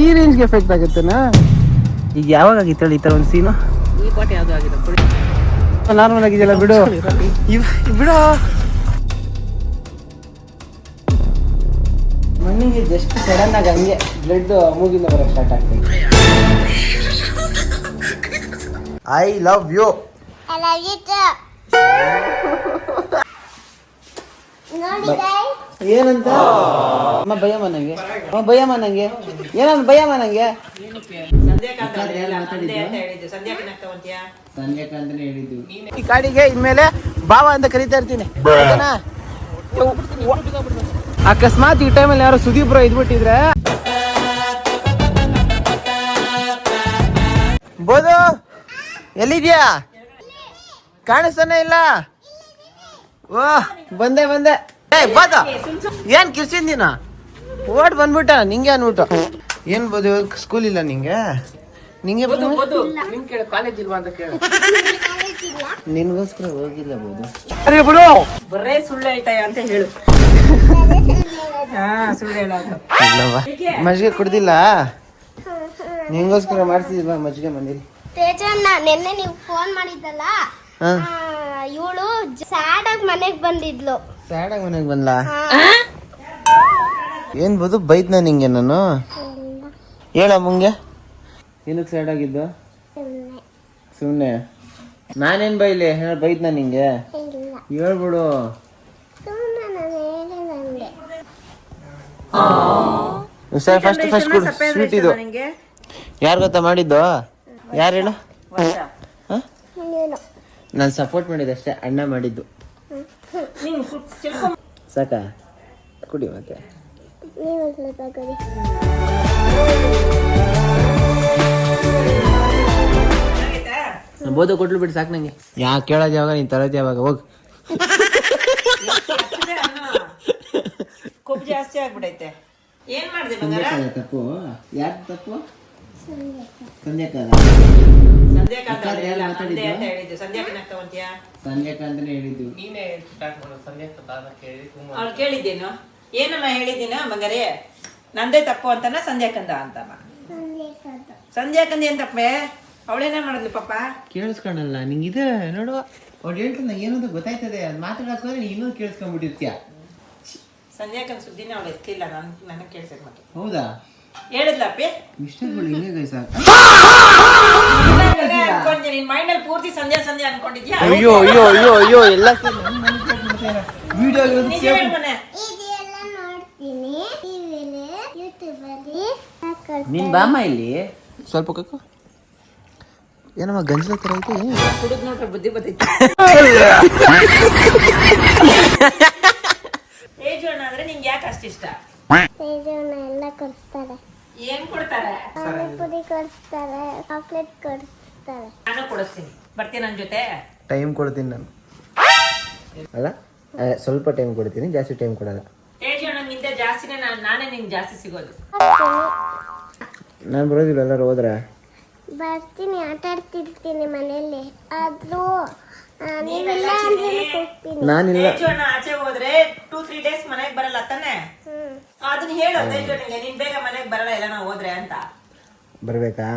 ಈ ರೇಂಜ್ಗೆ ಎಫೆಕ್ಟ್ ಆಗುತ್ತೆನಾ? ಈಗ ಯಾವಾಗ ಆಗಿತ್ತು ಈ ಥರ ಒಂದು ಸೀನು? ಈ ಪಾಠ ಯಾವುದು ಆಗಿದೆ ನಾರ್ಮಲ್ ಆಗಿದೆಯಲ್ಲ ಬಿಡು ಬಿಡು. ಮಣ್ಣಿಗೆ ಜಸ್ಟ್ ಸಡನ್ ಆಗಿ ಹಂಗೆ ಬ್ಲಡ್ ಮೂಗಿಂದ ಬರೋಕ್ಕೆ ಸ್ಟಾರ್ಟ್ ಆಗ್ತದೆ. I love you. ಏನಂತ ಅಮ್ಮ ಭಯಮ್ಮ ನಂಗೆ, ಭಯಮ್ಮ ನಂಗೆ, ಏನಂತ ಭಯಮ್ಮ ನಂಗೆ. ಈ ಕಾಡಿಗೆ ಇನ್ಮೇಲೆ ಬಾವ ಅಂತ ಕರಿತಾ ಇರ್ತೀನಿ. ಅಕಸ್ಮಾತ್ ಈ ಟೈಮಲ್ಲಿ ಯಾರು ಸುದೀಪ್ ಬ್ರೋ ಇದ್ಬಿಟ್ಟಿದ್ರೆ ಬೋದು ಎಲ್ಲಿದ್ಯಾ? ಕಾಣಿಸ್ತಾನೆ ಇಲ್ಲ. ಓ ಬಂದೆ ಬಾದ ಏನ್ ಕಿರ್ಸಿದ್ ನೀನ ಓಡ್ ಬಂದ್ಬಿಟ್ಟ ನಿಂಗೆ ಅನ್ಬಿಟ್ಟು. ಏನ್ ಬೋದು ಸ್ಕೂಲ್ ಇಲ್ಲ ನಿಂಗೆ? ನಿಂಗೆ ಕಾಲೇಜ್ ಇಲ್ವಾ ಅಂತ ಕೇಳ. ನಿನ್ಗೋಸ್ಕರ ಹೋಗಿಲ್ಲ ಬೋದು. ಅರೆ ಬಿಡು, ಬರೇ ಸುಳ್ಳು ಹೇಳ್ತಾಯ ಅಂತ ಹೇಳು. ಸುಳ್ಳು ಹೇಳೋದು. ಮಜ್ಜಿಗೆ ಕುಡ್ದಿಲ್ಲ? ನಿಂಗೋಸ್ಕರ ಮಾಡ್ತಿದ್ವಾ ಮಜ್ಜಿಗೆ ಮನೇಲಿ? ತೇಜಣ್ಣ ನಿನ್ನೆ ನೀವು ಫೋನ್ ಮಾಡಿದ್ದಲ್ಲ, ಇವಳು ಸ್ಯಾಡ್ ಆಗಿ ಮನೆಗ್ ಬಂದಿದ್ಲು. ಸ್ಯಾಡ್ ಆಗಿ ಮನೆಗೆ ಬಂದ್ಲಾ? ಏನ್ ಬೋದು ಬೈದ್ನ ನಿಂಗೆ ನಾನು? ಹೇಳ ಮುಂಗೆ ಏನಕ್ಕೆ ಸ್ಯಾಡ್ ಆಗಿದ್ದು? ಸುಮ್ನೆ ನಾನೇನ್ ಬೈಲಿ? ಬೈದ್ನ ನಿಂಗೆ? ಹೇಳ್ಬಿಡು. ಫಸ್ಟ್ ಸ್ವೀಟ್ ಇದು ಯಾರು ಗೊತ್ತಾ ಮಾಡಿದ್ದು? ಯಾರು ಹೇಳು? ನಾನು ಸಪೋರ್ಟ್ ಮಾಡಿದ್ದೆ ಅಷ್ಟೇ, ಅಣ್ಣ ಮಾಡಿದ್ದು. ಸಾಕ ಕುಡಿ ಮತ್ತೆ. ಬೋದು ಕೊಟ್ಲು ಬಿಟ್ಟು ಸಾಕು ನಂಗೆ. ಯಾ ಕೇಳೋದು ಯಾವಾಗ ನೀನ್ ತರೋದು ಯಾವಾಗ? ಹೋಗ್. ಕೊಬ್ಬು ಜಾಸ್ತಿ ಆಗ್ಬಿಡೈತೆ. ಏನ್ ಮಾಡಿದೆ ತಪ್ಪು? ಯಾರು ತಪ್ಪು? ಸಂಧ್ಯಾಕಾಲ ಹೇಳಿದ್ದು ಅವ್ಳು ಕೇಳಿದ್ದೇನು? ಏನಮ್ಮ ಹೇಳಿದ್ದೀನ ಮಗರೇ? ನಂದೇ ತಪ್ಪು ಅಂತನ ಸಂಧ್ಯಾಕಂದ ಅಂತಮ್ಮ? ಸಂಧ್ಯಾಕಂದ ಏನ್ ತಪ್ಪೆ? ಅವಳೇನ ಮಾಡಿದ್ಲು ಪಾಪ? ಕೇಳಿಸ್ಕೊಂಡಲ್ಲ ನಿಂಗಿದೆ ನೋಡುವ. ಅವ್ಳು ಹೇಳ್ತಾನೆ ಏನಂತ ಗೊತ್ತಾಯ್ತದೆ, ಮಾತಾಡಕ್ ಹೋದ್ರೆ ಇನ್ನೂ ಕೇಳಿಸ್ಕೊಂಡ್ಬಿಟ್ಟಿರ್ತೀಯ. ಸಂಧ್ಯಾಕಂದ ಸುದ್ದಿನ ಅವಳು ಎತ್ತಿಲ್ಲ, ನನಗೆ ಕೇಳಿಸಕ್ ಮತ್ತೆ. ಹೌದಾ? ಹೇಳಿದ್ಲಪ್ಪಿ ಮಿಸ್ಟೇಕ್ಗಳು ಹಿಂಗೆ ಗೈಸ. ನಿನ್ ಮೈಂಡಲ್ಲಿ ಪೂರ್ತಿ ಸಂಧ್ಯಾ ಅನ್ಕೊಂಡಿದ್ಯಾ? ಅಯ್ಯೋ ಅಯ್ಯೋ ಅಯ್ಯೋ ಅಯ್ಯೋ ಎಲ್ಲ ವಿಡಿಯೋ ನಿನ್ ಬಾಮ ಇಲ್ಲಿ ಸ್ವಲ್ಪ ಕಕ್ಕು. ಏನಮ್ಮ ಗಂಜಲ ತರ ಐತೆ? ಕುಡಿದ್ ನೋಡ್ರೆ ಬುದ್ಧಿ ಬರ್ತೈತಿ. ತೇಜಣ್ಣ ಅಂದ್ರೆ ನಿಂಗೆ ಯಾಕೆ ಅಷ್ಟಿಷ್ಟ? ತೇಜಣ್ಣ ಎಲ್ಲ ಕೊಡ್ತಾರೆ. ಏನ್ ಕೊಡ್ತಾರೆ? ಪಾನಿಪುರಿ ಕೊಡ್ತಾರೆ, ಚಾಕ್ಲೇಟ್ ಕೊಡ್ತಾರೆ. ನಾನು ಕೊಡಿಸ್ತೀನಿ, ಬರ್ತೀನಿ ನನ್ನ ಜೊತೆ. ಟೈಮ್ ಕೊಡ್ತೀನಿ ನಾನು. ಅಲ್ಲ ಸ್ವಲ್ಪ ಟೈಮ್ ಕೊಡ್ತೀನಿ, ಜಾಸ್ತಿ ಟೈಮ್ ಕೊಡಲ್ಲ. ತೇಜಣ್ಣನಿಂದ ಜಾಸ್ತಿನೇ ನಾನೇ ನಿಂಗೆ ಜಾಸ್ತಿ ಸಿಗೋದು. ನಾನು ಬರೋದಿಲ್ಲ, ಎಲ್ಲರೂ ಹೋದ್ರೆ ಬರ್ತೀನಿ, ಆಟ ಆಡ್ತಿರ್ತೀನಿ ಮನೆಯಲ್ಲಿ. ಆದ್ರೂ ನೀವೆಲ್ಲ ಅಂದ್ರೆ ಹೋಗ್ತೀನಿ. ನಾನಿಲ್ಲ. ತೇಜಣ್ಣ ಆಚೆ ಹೋದ್ರೆ 2-3 ಡೇಸ್ ಮನೆಗೆ ಬರಲ್ಲ ತಾನೆ? ಅದನ್ನ ಹೇಳು ತೇಜಣ್ಣಿಗೆ, ನೀನ್ ಬೇಗ ಮನೆಗೆ ಬರಲ್ಲ ಎಲ್ಲ ನಾವು ಹೋದ್ರೆ ಅಂತ. ಬರ್ಬೇಕಾ?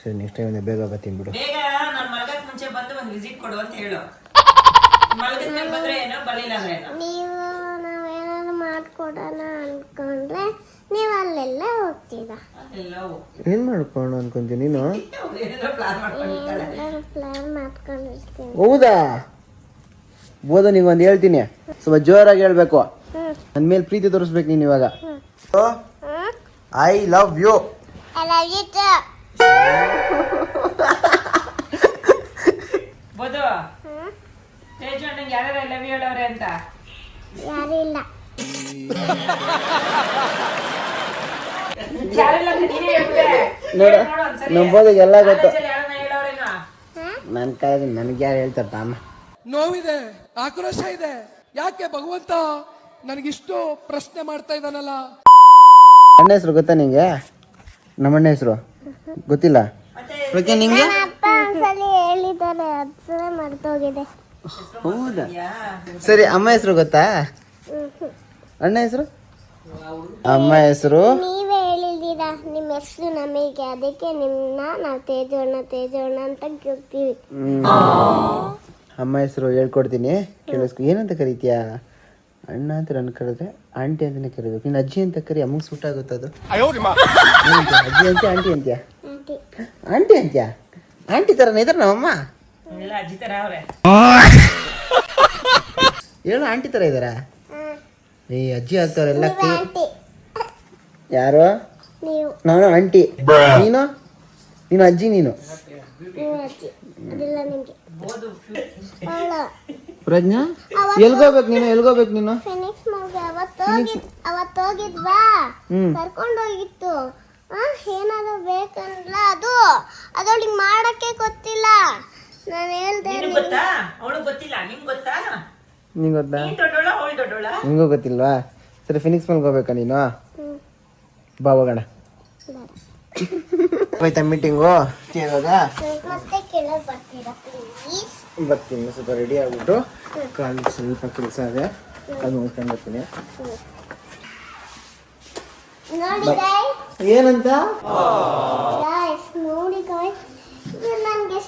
ಸರಿ, ನೆಕ್ಸ್ಟ್ ಟೈಮ್ ಬೇಗ ಬರ್ತೀನಿ ಬಿಡು. ಬೇಗ ನಾನು ಮಲಗಕ್ ಮುಂಚೆ ಬಂದು ಒಂದು ವಿಸಿಟ್ ಕೊಡು ಅಂತ ಹೇಳು. ಮಲಗದ ಮೇಲೆ ಬಂದ್ರೆ ಏನೋ, ಬರಲಿಲ್ಲ ಅಂದ್ರೆ ಏನೋ. ನೀವು ನಾವೇನಾದ್ರು ಮಾಡ್ಕೊಡೋಣ ಅನ್ಕೊಂಡ್ರೆ ನೀವು ಅಲ್ಲೆಲ್ಲ ಹೋಗ್ತೀರಾ. ಏನ್ ಮಾಡ್ಕೊಂಡು ಅನ್ಕೊಂತೀನಿ ನೀನು? ಪ್ಲಾನ್ ಮಾಡ್ಕೊಂಡಿರ್ತೀನಿ. ಹೌದಾ? ಬೋದ ನೀವು ಒಂದು ಹೇಳ್ತೀನಿ, ಸ್ವಲ್ಪ ಜೋರಾಗಿ ಹೇಳ್ಬೇಕು. ನನ್ನ ಮೇಲೆ ಪ್ರೀತಿ ತೋರಿಸ್ಬೇಕು ನೀನು ಇವಾಗ. I love you. ಬೋದು ತೇಜಣ್ಣಂಗೆ ಯಾರ್ಯಾರು ಐ ಲವ್ ಯು ಹೇಳವ್ರೆ ಅಂತ? ಯಾರು ಇಲ್ಲ. ನೋಡ ನಂಬೋದಿಗೆ ಎಲ್ಲ ಗೊತ್ತು. ನನ್ನ ಕಾಲದಲ್ಲಿ ನನಗೆ ಯಾರು ಹೇಳ್ತಾರ ಅಮ್ಮ? ನೋವಿದೆ, ಆಕ್ರೋಶ ಇದೆ. ಯಾಕೆ ಭಗವಂತ ನನಗಿಷ್ಟು ಪ್ರಶ್ನೆ ಮಾಡ್ತಾ ಇದ್ದಾನಲ್ಲ? ಅಣ್ಣ ಹೆಸರು ಗೊತ್ತಾ ನಿಂಗೆ? ನಮ್ಮಣ್ಣ ಹೆಸರು ಗೊತ್ತಿಲ್ಲ ನಿಂಗೆ? ಅಪ್ಪ ಒಂದ್ಸಲ ಹೇಳಿದ್ದಾರೆ, ಅದು ಮರ್ತೋಗಿದೆ. ಹೌದಾ? ಸರಿ, ಅಮ್ಮ ಹೆಸರು ಗೊತ್ತಾ? ಅಣ್ಣ ಹೆಸರು? ಅಮ್ಮ ಹೆಸರು ನೀವೇ ಹೇಳಿಲ್ಲ. ಹೆಸರು ನಮಗೆ, ಅದಕ್ಕೆ ನಿಮ್ಮನ್ನ ನಾವು ತೇಜೋಣ ಅಂತ ಕೇಳ್ತೀವಿ. ಅಮ್ಮ ಹೆಸರು ಹೇಳ್ಕೊಡ್ತೀನಿ, ಕೇಳಿಸ್ಕೊ. ಏನಂತ ಕರಿತೀಯಾ? ಅಣ್ಣ ಅಂತ ನನ್ನ ಕರೆದ್ರೆ ಆಂಟಿ ಅಂತಾನೆ ಕರಿಬೇಕು. ನೀನು ಅಜ್ಜಿ ಅಂತ ಕರಿ, ಅಮ್ಮಗೆ ಸೂಟ್ ಆಗುತ್ತೆ ಅದು. ಅಜ್ಜಿ ಅಂತ್ಯ ಆಂಟಿ ಅಂತ್ಯ? ಆಂಟಿ ಅಂತ್ಯ. ಆಂಟಿ ಥರನೇ ಇದ್ದಾರೆ ನಮ್ಮಮ್ಮ. ಎಲ್ಲ ಅಜ್ಜಿ ಥರ ಅವ್ರೆ. ಹೇಳು, ಆಂಟಿ ಥರ ಇದ್ದಾರಾ? ಏ ಅಜ್ಜಿ ಆಗ್ತಾವ್ರೆಲ್ಲ. ಆಂಟಿ ಯಾರು? ನೀವು. ನಾನು ಆಂಟಿ. ನೀನು ಅಜ್ಜಿ. ನೀನು ಅಜ್ಜಿ. ಅದೆಲ್ಲ ನಿಮಗೆ. ಪ್ರಜ್ಞಾ, ಎಲ್ಗೋಬೇಕು ನೀನು? ಫಿನಿಕ್ಸ್ ಮಾಲ್ಗೆ ಅವತ್ತೋಗಿದ್ವಾ, ಕರ್ಕೊಂಡೋಗಿತ್ತು. ಏನಾದ್ರು ಬೇಕಂದ್ಲ, ಅದೊಳಿಗೆ ಮಾಡಕ್ಕೆ ಗೊತ್ತಿಲ್ಲ. ನಾನು ಹೇಳ್ದೆ ಗೊತ್ತಾ? ಅವಳು ಗೊತ್ತಿಲ್ಲ, ನಿಂಗೆ ಗೊತ್ತಾ? ನಿಂಗೆ ಗೊತ್ತಾ? ದೊಡ್ಡೋಳ ಅವಳು ದೊಡ್ಡೋಳ? ನಿಂಗೂ ಗೊತ್ತಿಲ್ವಾ? ಸರಿ, ಫಿನಿಕ್ಸ್ ಮಾಲ್ಗೆ ಹೋಗ್ಬೇಕಾ ನೀನು? ಬಾ ಹೋಗೋಣ. ಹೋಯ್ತಾ ಮೀಟಿಂಗು? ಇವಾಗ ಮತ್ತೆ ಕೆಳಗೆ ಬರ್ತೀರಾ ಪ್ಲೀಸ್? ಬರ್ತೀನಿ. ಸ್ವಲ್ಪ ರೆಡಿ ಆಗ್ಬಿಟ್ಟು ಕಾಲು ಸ್ವಲ್ಪ ಕೆಲಸ ಇದೆ, ಅದು ಮುಗಿಸ್ಕೊಂಡು ಬರ್ತೀನಿ. ನೋಡಿ guys, ಏನಂತ? guys, ನೋಡಿ guys, ಇದು ನನಗೆ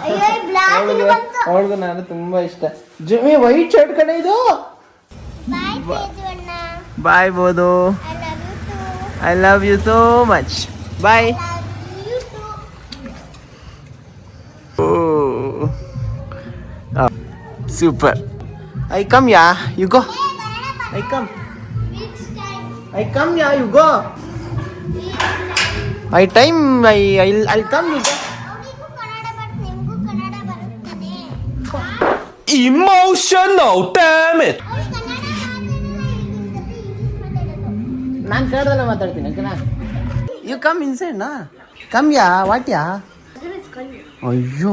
ಅಯ್ಯೋ ಬ್ಲಾಕ್ ಬಂತು. ಅವಳಿಗೂ ನಾನು ತುಂಬಾ ಇಷ್ಟ. ಜಮಿ ವೈಟ್ ಶರ್ಟ್ ಕಡೆ ಇದು. ಬಾಯ್ ತೇಜಣ್ಣ. ಬಾಯ್ ಬೋದು. I love you too. I love you so much. Bye. I love you too. Oh. Super. I come, yeah. You go. I come. Which time? I come, yeah. You go. I time. I'll come. You go. ಅವನಿಗೂ ಕನ್ನಡ ಬರುತ್ತೆ, ನಿಮಗೂ ಕನ್ನಡ ಬರುತ್ತದೆ. Emotional, damn it! ಅವ್ರು ಕನ್ನಡ ಮಾತಾಡಲ್ಲ, English ಮಾತಾಡೋದು. ನಾನು ಕನ್ನಡದಲ್ಲೇ ಮಾತಾಡ್ತೀನಿ, ಓಕೆನಾ? ಯು ಕಮ್ ಇನ್ಸೈಡ್ ನಾ. Come yeah. ವಾಟ್ ಯಾ? ಅಯ್ಯೋ,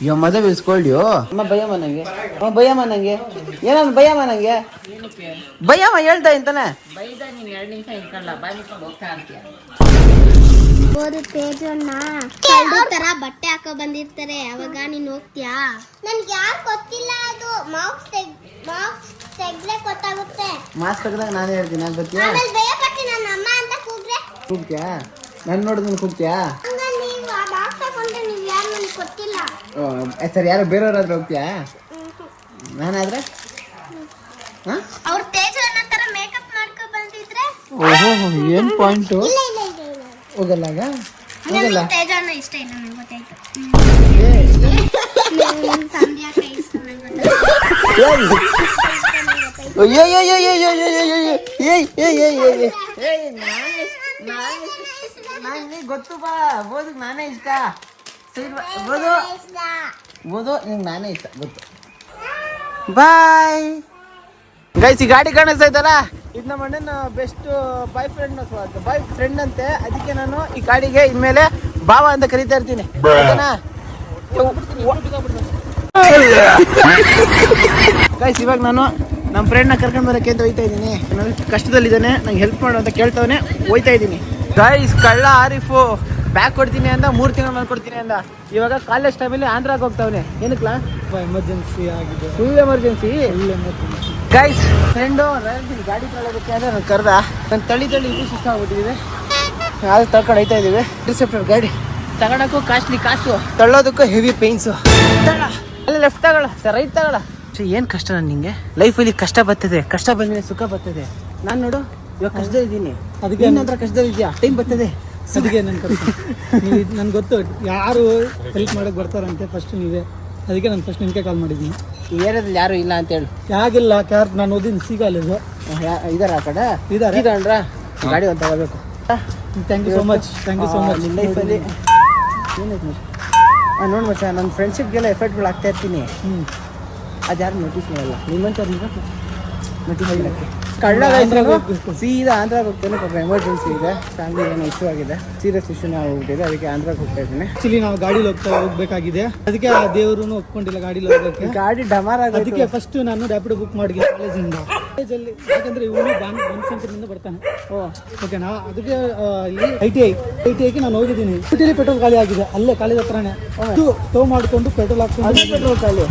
ಯೋ ಮದರ್ ವಿಲ್ ಸ್ಕೋಲ್ಡ್ ಯು. ಅಮ್ಮ ಭಯಮ್ಮ ನಂಗೆ. ಏನಂತ ಭಯಮ್ಮ ನಂಗೆ? ಭಯಮ್ಮ ಹೇಳ್ತಾ ಇಂತಾನೆ. ಬೈದ ನೀನು 2 ನಿಮಿಷ ಇಟ್ಕೊಳ್ಳ, ಬಾಯ್ ಮುಚ್ಕೊಂಡು ಹೋಗ್ತಾ ಅಂತೀಯ. ಓದು ತೇಜಣ್ಣ ಕಳ್ಳು ತರ ಬಟ್ಟೆ ಹಾಕೋ ಬಂದಿರ್ತಾರೆ, ಅವಾಗ ನೀನ್ ಹೋಗ್ತೀಯಾ? ನನ್ಗೆ ಯಾರು ಗೊತ್ತಿಲ್ಲ, ಅದು ಮಾರ್ಕ್ಸ್ ತೆಗ್ಲೆ ಗೊತ್ತಾಗುತ್ತೆ. ಮಾಸ್ಕ್ ತೆಗ್ದಾಗ ನಾನೇ ಹೇಳ್ತೀನಿ, ನಾನು ಗೊತ್ತಿಲ್ಲ. ಆಮೇಲೆ ಭಯ ಪಟ್ಟು ನನ್ನ ಅಮ್ಮ ಅಂತ ಕೂಗ್ರೆ ಕೂಗ್ತ್ಯಾ? ನಾನು ನೋಡಿದ್ರೆ ಕೂಗ್ತ್ಯಾ? ಹಂಗ ನೀವು ಆ ಮಾರ್ಕ್ಸ್ ಹಾಕೊಂಡ್ರೆ ನೀವು ಯಾರು ನನಗೆ ಗೊತ್ತಿಲ್ಲ. ಸರಿ, ಯಾರು ಬೇರೆಯವ್ರಾದ್ರೆ ಹೋಗ್ತೀಯಾ? ನಾನಾದ್ರೆ ಅವ್ರ ತೇಜಣ್ಣ ತರ ಮೇಕಪ್ ಮಾಡ್ಕೊ ಬಂದಿದ್ರೆ ಓಹೋ, ಏನ್ ಪಾಯಿಂಟು? ಇಲ್ಲ ಹೋಗಲ್ಲಾಗ ನನಗೆ ತೇಜಣ್ಣ ಇಷ್ಟ ಇಲ್ಲ, ನಂಗೆ ಗೊತ್ತಾಯ್ತು. ಸಂಧ್ಯಾ ಕೈ ಇಷ್ಟ, ನಂಗೆ ಗೊತ್ತು. ಬಾ ಬೋದು, ನಾನೇ ಇಷ್ಟ. ಬೋದು ನಿಂಗೆ ನಾನೇ ಇಷ್ಟ, ಗೊತ್ತು. Bye guys. ಈ ಗಾಡಿ ಕಾಣಿಸ್ತಾ ಇದ್ದಲ್ಲ, ಇದು ನಮ್ಮ ಅಣ್ಣನ ಬೆಸ್ಟ್ ಬಾಯ್ ಫ್ರೆಂಡ್ ಅಂತೆ. ಅದಕ್ಕೆ ನಾನು ಈ ಗಾಡಿಗೆ ಇನ್ಮೇಲೆ ಬಾವ ಅಂತ ಕರಿತಾ ಇರ್ತೀನಿ, ಓಕೆನಾ? ಗೈಸ್, ಇವಾಗ ನಾನು ನಮ್ಮ ಫ್ರೆಂಡ್ನ ಕರ್ಕೊಂಡು ಬರೋಕ್ಕೆ ಅಂತ ಹೋಯ್ತಾ ಇದ್ದೀನಿ. ನಾನು ಕಷ್ಟದಲ್ಲಿದ್ದಾನೆ, ನಂಗೆ ಹೆಲ್ಪ್ ಮಾಡು ಅಂತ ಕೇಳ್ತವನೆ, ಹೋಯ್ತಾ ಇದ್ದೀನಿ. ಗೈಸ್, ಕಳ್ಳ ಆರಿಫು ಬ್ಯಾಗ್ ಕೊಡ್ತೀನಿ ಅಂದ, 3 ತಿಂಗಳು ಮಾಡ್ಕೊಡ್ತೀನಿ ಅಂದ. ಇವಾಗ ಕಾಲೇಜ್ ಟೈಮಲ್ಲಿ ಆಂಧ್ರಾಗೆ ಹೋಗ್ತಾವನೆ. ಏನಕ್ಲಾ? ಎಮರ್ಜೆನ್ಸಿ ಆಗಿದೆ. Full emergency. ಗೈಸ್, ಫ್ರೆಂಡು ಗಾಡಿ ತೊಗೊಳೋದಕ್ಕೆ ಅಂದರೆ ನಾನು ಕರೆದ. ನಾನು ತಳಿ ಇದು ಸುಸ್ತಾಗ್ಬಿಟ್ಟಿದೆ, ಅದು ತಳ್ಕೊಂಡು ಹೋಯ್ತಾ ಇದ್ದೀವಿ. ರಿಸೆಪ್ಟರ್ ಗಾಡಿ ತಗೊಳಕ್ಕೂ ಕಾಸ್ಟ್ಲಿ ಕಾಸು, ತಳ್ಳೋದಕ್ಕೂ ಹೆವಿ ಪೇನ್ಸು. ಅಲ್ಲಿ ಲೆಫ್ಟ್ ತಗೊಳ, ರೈಟ್ ತಗೊಳ. ಏನು ಕಷ್ಟ ನಾನು ನಿಂಗೆ ಲೈಫಲ್ಲಿ? ಕಷ್ಟ ಬರ್ತದೆ, ಕಷ್ಟ ಬಂದರೆ ಸುಖ ಬರ್ತದೆ. ನಾನು ನೋಡು ಇವಾಗ ಕಷ್ಟದಲ್ಲಿದ್ದೀನಿ, ಅದಕ್ಕೆ ನಂತರ ಕಷ್ಟದಲ್ಲಿದ್ಯಾ, ಟೈಮ್ ಬರ್ತದೆ. ಅದಕ್ಕೆ ನನ್ಗೆ ಗೊತ್ತು ಯಾರು ಹೆಲ್ಪ್ ಮಾಡಕ್ಕೆ ಬರ್ತಾರಂತೆ, ಫಸ್ಟ್ ನೀವೇ. ಅದಕ್ಕೆ ನಾನು ಫಸ್ಟ್ ನಿಮಗೆ ಕಾಲ್ ಮಾಡಿದ್ದೀನಿ. ಈ ಏರಿಯಾದಲ್ಲಿ ಯಾರು ಇಲ್ಲ ಅಂತ ಹೇಳು. ಯಾಗಿಲ್ಲ, ಕ್ಯಾರ್ ನಾನು ಓದಿನ ಸಿಗಲ್ಲ. ಇದಾರೆ ಆ ಕಡೆ ಇದಾರೆ. ಗಾಡಿ ಒಂದು ತಗೋಬೇಕು. Thank you so much. ನಿಮ್ಮ ಲೈಫಲ್ಲಿ ಏನಾಯ್ತು ನೋಡಿ ಮಚ್ಚ, ನನ್ನ ಫ್ರೆಂಡ್ಶಿಪ್ಗೆಲ್ಲ ಎಫರ್ಟ್ಗಳು ಆಗ್ತಾ ಇರ್ತೀನಿ. ಅದು ಯಾರು ನೋಟಿಸ್ ಮಾಡಲ್ಲ. ನಿಮ್ಮಂಥವ್ರು ನೋಟಿಸ್ ಮಾಡಲಿಕ್ಕೆ ಕಳ್ಳ ಸೀದಾ ಆಂಧ್ರಾಗೆ ಹೋಗ್ತೇನೆ. ಪಾಪ ಎಮರ್ಜೆನ್ಸಿ ಇದೆ, ಫ್ಯಾಮಿಲಿ ಏನೋ ಇಶ್ಯೂ ಆಗಿದೆ, ಸೀರಿಯಸ್ ಇಶ್ಯೂನ ಹೋಗ್ಬಿಟ್ಟಿದೆ. ಅದಕ್ಕೆ ಆಂಧ್ರಾಗೆ ಹೋಗ್ತಾ ಇದ್ದೀನಿ. ಆಕ್ಚುಲಿ ನಾವು ಗಾಡಿಲಿ ಹೋಗ್ಬೇಕಾಗಿದೆ, ಅದಕ್ಕೆ ಆ ದೇವರು ಒಪ್ಕೊಂಡಿಲ್ಲ ಗಾಡಿಲಿ ಹೋಗ್ಬೇಕು. ಗಾಡಿ ಡಮಾರ್ ಆಗೋದು. ಅದಕ್ಕೆ ಫಸ್ಟ್ ನಾನು ರ್ಯಾಪಿಡೋ ಬುಕ್ ಮಾಡಿ ಕಾಲೇಜಿಂದ ಯಾಕಂದ್ರೆ ಇವನು ಬನಶಂಕರಿಯಿಂದ ಬರ್ತಾನೆ ಓಕೆನಾ. ಅದಕ್ಕೆ ಇಲ್ಲಿ ಐಟಿಐಗೆ ನಾನು ಹೋಗಿದ್ದೀನಿ. ಸಿಟಿಲಿ ಪೆಟ್ರೋಲ್ ಖಾಲಿ ಆಗಿದೆ, ಅಲ್ಲೇ ಕಾಲೇಜ್ ಹತ್ರನೇ ಟೋ ಮಾಡ್ಕೊಂಡು ಪೆಟ್ರೋಲ್ ಹಾಕ್ಕೊಂಡು ಪೆಟ್ರೋಲ್ ಖಾಲಿ.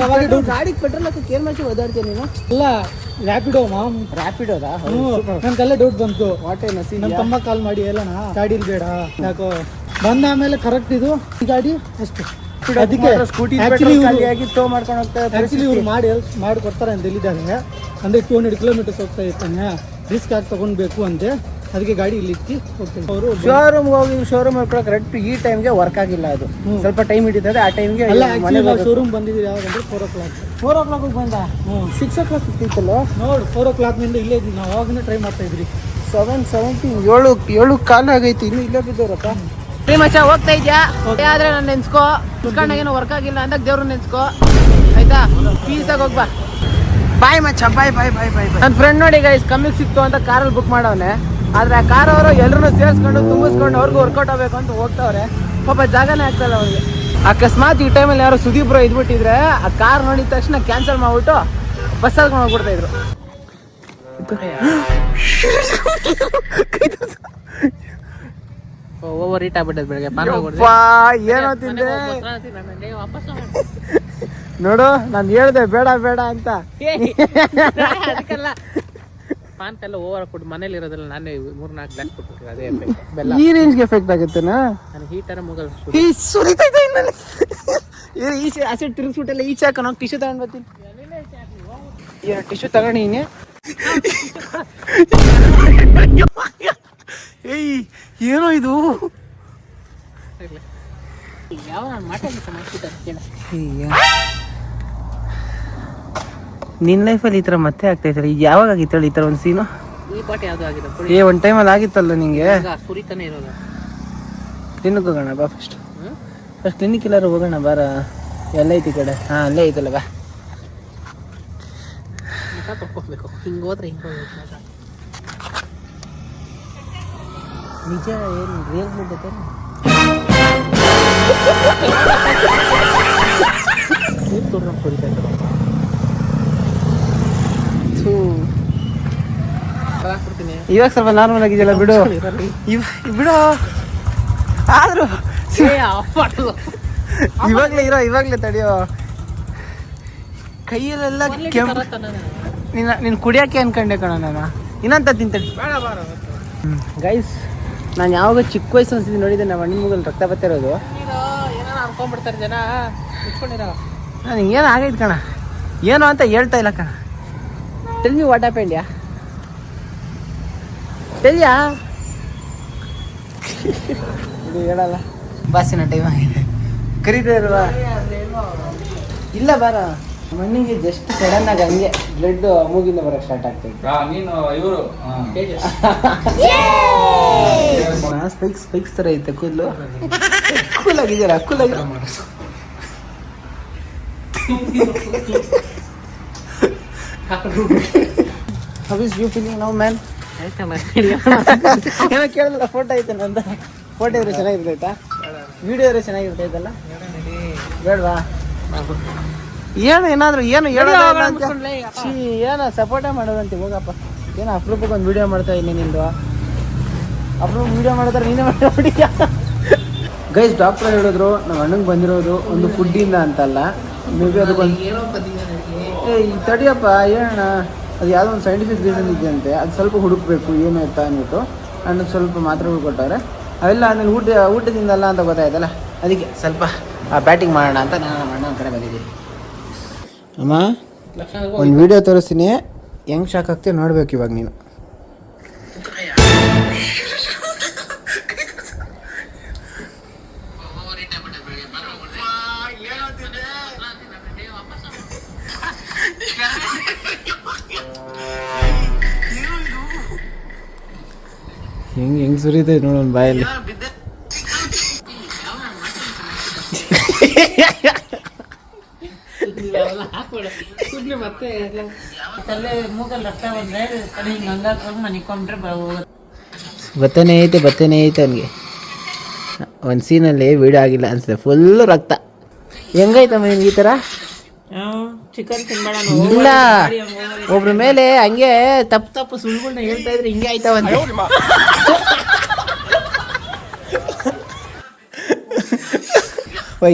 ಅವಾಗ ಗಾಡಿಗೆ ಪೆಟ್ರೋಲ್ ಹಾಕಿ ಕೇರ್ ಮಾಡಿ ಓದಾಡ್ತೀನಿ ನೀನು. ಅಲ್ಲ ರ್ಯಾಪಿಡೋ ಮಾಮ್, ರ್ಯಾಪಿಡೋದಾ? ನನ್ಗಲ್ಲೇ ಡೌಟ್ ಬಂತು. ವಾಟೇನ ನಮ್ಮ ತಮ್ಮ ಕಾಲ್ ಮಾಡಿ ಎಲ್ಲನ ಗಾಡಿಲಿ ಬೇಡ ಯಾಕೋ ಬಂದ ಆಮೇಲೆ ಕರೆಕ್ಟ್ ಇದು ಈ ಗಾಡಿ ಅಷ್ಟು ಅದಕ್ಕೆ ಸ್ಕೂಟಿ ಟೋ ಮಾಡ್ಕೊಂಡು ಹೋಗ್ತಾರೆ. ಆಕ್ಚುಲಿ ಇವ್ರು ಮಾಡಿ ಕೊಡ್ತಾರೆ ಅಂತ ಹೇಳಿದ್ದಾರೆ. ಅಂದ್ರೆ 200 ಕಿಲೋಮೀಟರ್ಸ್ ಹೋಗ್ತಾ ಇರ್ತಾನೆ, ರಿಸ್ಕ್ ಆಗಿ ತಗೊಂಡ್ಬೇಕು ಅಂತೆ. ಅದಕ್ಕೆ ಗಾಡಿ ಇಲ್ಲಿ ಇಕ್ಕಿ ಹೋಗ್ತಾರೆ ಅವರು. ಶೋರೂಮ್ ಹೋಗಿ ಶೋರೂಮ್ ಕರೆಕ್ಟ್ ಈ ಟೈಮ್ಗೆ ವರ್ಕ್ ಆಗಿಲ್ಲ, ಅದು ಸ್ವಲ್ಪ ಟೈಮ್ ಹಿಡಿತದೆ. ಆ ಟೈಮ್ಗೆ ಶೋರೂಮ್ ಬಂದಿದ್ದೀವಿ ಯಾವಾಗಂದ್ರೆ 4 o'clock. 4 o'clock ಬಂದ 6 o'clock ಇತ್ತಿತ್ತಲ್ಲ ನೋಡಿ. 4 o'clock ನಿಂದ ಇಲ್ಲೇ ಇದ್ದೀವಿ ನಾವು. ಅವಾಗನೇ ಟ್ರೈ ಮಾಡ್ತಾ ಇದ್ರಿ. 7 ಕಾಲ ಆಗೈತಿ, ಇನ್ನು ಇಲ್ಲೇ ಬಿದ್ದವ್ರಪ್ಪ. ಮಚ್ಚ ಹೋಗ್ತಾ ಇದ್ಯಾ ಆದ್ರೆ ನಾನು ನೆನ್ಸ್ಕೋ, ಏನೋ ವರ್ಕ್ ಆಗಿಲ್ಲ ಅಂದಾಗ ದೇವ್ರು ನೆನ್ಸ್ಕೋ ಆಯ್ತಾ. ಪೀಸ್ ಆಗಿ ಹೋಗ್ಬಾ. ಬಾಯ್ ಮಚ್ಚ, ಬಾಯ್ ಬಾಯ್ ಬಾಯ್ ಬಾಯ್. ನನ್ನ ಫ್ರೆಂಡ್ ನೋಡಿ ಗೈಸ್ ಕಮ್ಮಿಗೆ ಸಿಕ್ತು ಅಂತ ಕಾರಲ್ಲಿ ಬುಕ್ ಮಾಡವನೆ. ಆದ್ರೆ ಆ ಕಾರ್ ಅವರು ಎಲ್ಲರೂ ಸೇರಿಸ್ಕೊಂಡು ತುಂಬಿಸ್ಕೊಂಡು ಅವ್ರಿಗೂ ವರ್ಕೌಟ್ ಆಗಬೇಕು ಅಂತ ಹೋಗ್ತಾವ್ರೆ. ಪಾಪ ಜಾಗನೇ ಆಗ್ತಲ್ಲ ಅವ್ರಿಗೆ. ಅಕಸ್ಮಾತ್ ಈ ಟೈಮಲ್ಲಿ ಯಾರು ಸುದೀಪ್ರು ಇದ್ಬಿಟ್ಟಿದ್ರೆ ಆ ಕಾರ್ ನೋಡಿದ ತಕ್ಷಣ ಕ್ಯಾನ್ಸಲ್ ಮಾಡ್ಬಿಟ್ಟು ಬಸ್ ಹಾಕೊಂಡು ಹೋಗ್ಬಿಡ್ತಾ ಇದ್ರು. ಓವರ್ ಹೀಟ್ ಆಗ್ಬಿಟ್ಟದ ಬೆಳಗ್ಗೆ. ಏನೋ ತಿಂದೆ ನೋಡು, ನಾನು ಹೇಳ್ದೆ ಬೇಡ ಬೇಡ ಅಂತ. ಪಾನ್ ಕಲ್ಲ ಓವರ್ ಕೊಟ್ಟು ಮನೇಲಿ ಇರೋದಿಲ್ಲ, ನಾನೇ 3-4 ಗ್ಲಾಸ್ ಕೊಟ್ಬಿಟ್ರೆ ಅದೇ ಎಫೆಕ್ಟ್. ಬೆಲ್ಲ ಈ ರೇಂಜ್ಗೆ ಎಫೆಕ್ಟ್ ಆಗುತ್ತೆನಾ? ನನಗೆ ಹೀಟರ ಮುಗಲ್ ಸುರಿತೈತೆ ಇನ್ನಲ್ಲಿ. ಈಚೆ ಆಸಿಡ್ ತಿರುಗಿಸ್ಬಿಟ್ಟೆಲ್ಲ ಈಚೆ ಹಾಕೋಣ. ಟಿಶ್ಯೂ ತಗೊಂಡ್ ಬರ್ತೀನಿ. ಟಿಶ್ಯೂ ತಗೊಂಡಿನಿ. ಏಯ್ ಏನೋ ಇದು? ಯಾವ ಮಾತಾಡ್ಲಿಕ್ಕೆ ನಿನ್ನ ಲೈಫಲ್ಲಿ ಈ ಥರ ಮತ್ತೆ ಆಗ್ತಾ ಇದ್ದಾರೆ. ಯಾವಾಗ ಆಗಿತ್ತಲ್ಲ ಈ ಥರ ಒಂದು ಸೀನು? ಈ ಪಾಠ ಯಾವ್ದು ಆಗಿದೆ? ಒಂದು ಟೈಮಲ್ಲಿ ಆಗಿತ್ತಲ್ಲ ನಿಂಗೆ. ಸುರಿತಾನೆ ಇರೋದು. ಕ್ಲಿನಿಕ್ ಹೋಗೋಣ ಬಾ ಫಸ್ಟ್ ಕ್ಲಿನಿಕ್ ಎಲ್ಲಾರು ಹೋಗೋಣ ಬಾರ. ಎಲ್ಲ ಐತಿ ಕಡೆ. ಹಾಂ ಅಲ್ಲೇ ಐತಲ್ಲ ಬಾ. ತಕ್ಕೋಬೇಕು, ಹಿಂಗೆ ಹೋದ್ರೆ ಹಿಂಗೆ ಹೋಗ್ಬೇಕು. ನಿಜ ಏನು ರಿಯಲ್ ಬಿಟ್ಟೈತೆ? ಇವಾಗ ಸ್ವಲ್ಪ ನಾರ್ಮಲ್ ಆಗಿದೆಯಲ್ಲ ಬಿಡು. ಬಿಡು ಆದ್ರೂ ಇವಾಗ್ಲೇ ತಡೆಯೋ. ಕೈಯಲ್ಲೆಲ್ಲ ಕೆಂಪು. ನೀನು ಕುಡಿಯೋಕೆ ಅನ್ಕೊಂಡೆ ಕಣ ನಾನು. ಇನ್ನಂತ ತಿಂತಡಿ ಗೈಸ್. ನಾನು ಯಾವಾಗ ಚಿಕ್ಕ ವಯಸ್ಸು ಅನ್ಸಿದ್ದೀನಿ ನೋಡಿದ್ದೆ, ನಮ್ಮ ಹಣ್ಣಿನ ಮುಗಲ್ ರಕ್ತ ಬರ್ತಿರೋದು. ಏನೋ ಅನ್ಕೊಂಡ್ಬಿಡ್ತಾರೆ ಜನ. ನನಗೆ ಏನು ಆಗೈತೆ ಕಣ, ಏನು ಅಂತ ಹೇಳ್ತಾ ಇಲ್ಲ ಕಣ. ಟೆಲ್ ಮಿ ವಾಟ್ ಹ್ಯಾಪೆಂಡ್ ಯಾ? ಟೆಲ್ಯಾ ಇದು ಹೇಳಲ್ಲ. ಬಾಸಿನ ಟೈಮ್ ಆಗಿದೆ, ಕರೀತಾ ಇಲ್ವಾ? ಇಲ್ಲ ಬಾರ. ಮಣ್ಣಿಗೆ ಜಸ್ಟ್ ಸಡನ್ ಆಗಿ ಹಂಗೆ ಬ್ಲಡ್ ಮೂಗಿಂದ ಬರೋಕ್ಕೆ ಸ್ಟಾರ್ಟ್ ಆಗ್ತೈತೆ. ಸ್ಪೈಕ್ಸ್ ಥರ ಐತೆ ಕೂದಲು. ಕೂಲ್ ಆಗಿದೆಯಲ್ಲ, ಕೂಲ್ ಆಗಿ. How is you feeling now, man? ಏನೋ ಕೇಳಲ್ಲ. ಫೋಟೋ ಐತೆ ನಂದ. ಫೋಟೋ ಇದ್ರೆ ಚೆನ್ನಾಗಿರ್ತೈತಾ? ವಿಡಿಯೋ ಇದ್ರೆ ಚೆನ್ನಾಗಿರ್ತೈತಲ್ಲ? ಬೇಡವಾ? ಏನಾದರೂ ಏನು ಹೇಳೋಲ್ಲ ಅಂತ ಏನೋ ಸಪೋರ್ಟೇ ಮಾಡೋದಂತೆ. ಹೋಗಪ್ಪ, ಏನೋ ಅಪರೂಪಕ್ಕೆ ಒಂದು ವಿಡಿಯೋ ಮಾಡ್ತಾ ಇದ್ದೀನಿ ನಿಂದು. ಅಪರೂಪ ವಿಡಿಯೋ ಮಾಡಿದ್ರೆ ನೀನೇ ಮಾಡಿ. ಗೈಸ್ ಡಾಕ್ಟರ್ ಹೇಳಿದ್ರು ನಮ್ಮ ಅಣ್ಣಂಗೆ ಬಂದಿರೋದು ಒಂದು ಫುಡ್ಡಿಂದ ಅಂತಲ್ಲ, ಮೇ ಬಿ ಅದಕ್ಕೊಂದು ತಡಿಯಪ್ಪ ಹೇಳೋಣ. ಅದು ಯಾವುದೋ ಒಂದು ಸೈಂಟಿಫಿಕ್ ರೀಸನ್ ಇದೆಯಂತೆ. ಅದು ಸ್ವಲ್ಪ ಹುಡುಕ್ಬೇಕು ಏನು ಆಯ್ತಾ ಅಂದ್ಬಿಟ್ಟು ಅಣ್ಣಗೆ ಸ್ವಲ್ಪ ಮಾತ್ರೆಗಳು ಕೊಟ್ಟವ್ರೆ. ಅವೆಲ್ಲ ಆಮೇಲೆ ಊಟದಿಂದಲ್ಲ ಅಂತ ಗೊತ್ತಾಯ್ತಲ್ಲ, ಅದಕ್ಕೆ ಸ್ವಲ್ಪ ಬ್ಯಾಟಿಂಗ್ ಮಾಡೋಣ ಅಂತ ನಾನು ನಮ್ಮ ಅಣ್ಣನ ಕಡೆ ಬಂದಿದ್ದೀನಿ. ಅಮ್ಮ ಒಂದು ವಿಡಿಯೋ ತೋರಿಸ್ತೀನಿ, ಹೆಂಗೆ ಶಾಕ್ ಆಗ್ತೀವಿ ನೋಡ್ಬೇಕು ಇವಾಗ ನೀನು. ಹೆಂಗೆ ಸುರಿತೈತೆ ನೋಡೋಣ ಬಾಯಲ್ಲಿ. ಬತ್ತನೇ ಐತೆ ಅವನಿಗೆ. ಒಂದು ಸೀನಲ್ಲಿ ವಿಡಿಯೋ ಆಗಿಲ್ಲ ಅನ್ಸುತ್ತೆ, ಫುಲ್ ರಕ್ತ. ಹೆಂಗೈತಮ್ಮ ನಿಮ್ಗೆ ಈ ಥರ? ಚಿಕನ್ ತಿನ್ಬೇಡ ಇಲ್ಲ ಒಬ್ರ ಮೇಲೆ ಹಂಗೆ ತಪ್ಪು ಸುಳ್ಳುಗಳನ್ನ ಹೇಳ್ತಾ ಇದ್ರೆ ಹಿಂಗೆ ಆಯ್ತಾವಂತೆ.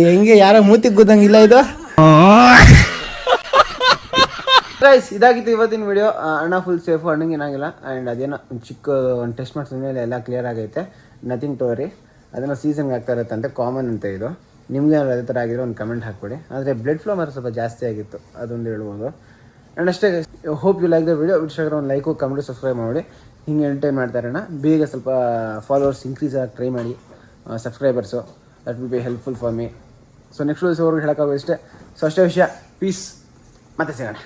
ಹೆಂಗೆ ಯಾರೋ ಮೂತಿಗೆ ಗುದ್ದಂಗಿಲ್ಲ ಇದು. ಗೈಸ್ ಇದಾಗಿತ್ತು ಇವತ್ತಿನ ವಿಡಿಯೋ. ಅಣ್ಣ ಫುಲ್ ಸೇಫು, ಅಣ್ಣಂಗೆ ಏನಾಗಿಲ್ಲ. ಆ್ಯಂಡ್ ಅದೇನೋ ಚಿಕ್ಕ ಒಂದು ಟೆಸ್ಟ್ ಮಾಡಿಸಿದ ಮೇಲೆ ಎಲ್ಲ ಕ್ಲಿಯರ್ ಆಗೈತೆ, ನಥಿಂಗ್ ಟು ವರಿ. ಅದನ್ನು ಸೀಸನ್ಗೆ ಆಗ್ತಾ ಇರುತ್ತಂತೆ, ಕಾಮನ್ ಅಂತ ಇದು. ನಿಮಗೆ ಅದೇ ಥರ ಆಗಿರೋ ಒಂದು ಕಮೆಂಟ್ ಹಾಕ್ಬಿಡಿ. ಆದರೆ ಬ್ಲಡ್ ಫ್ಲೋ ಮಾತ್ರ ಸ್ವಲ್ಪ ಜಾಸ್ತಿ ಆಗಿತ್ತು, ಅದೊಂದು ಹೇಳ್ಬೋದು. ಆ್ಯಂಡ್ ಅಷ್ಟೇ, hope you like the video. Instagram ಒಂದು ಲೈಕು ಕಮೆಂಟು ಸಬ್ಸ್ಕ್ರೈಬ್ ಮಾಡಿ. ಹಿಂಗೆ ಎಂಟರ್ಟೈನ್ ಮಾಡ್ತಾರಣ್ಣ. ಬೇಗ ಸ್ವಲ್ಪ ಫಾಲೋವರ್ಸ್ ಇನ್ಕ್ರೀಸ್ ಆಗಿ ಟ್ರೈ ಮಾಡಿ, subscribers. That will be helpful for me. So next ವೀಡಿಯೋಸ್ವರೆಗೂ ಹೇಳೋಕ್ಕಾಗೋ ಇಷ್ಟೇ. ಸೊ ಅಷ್ಟೇ ವಿಷಯ. ಪೀಸ್, ಮತ್ತೆ ಸಿಗೋಣ.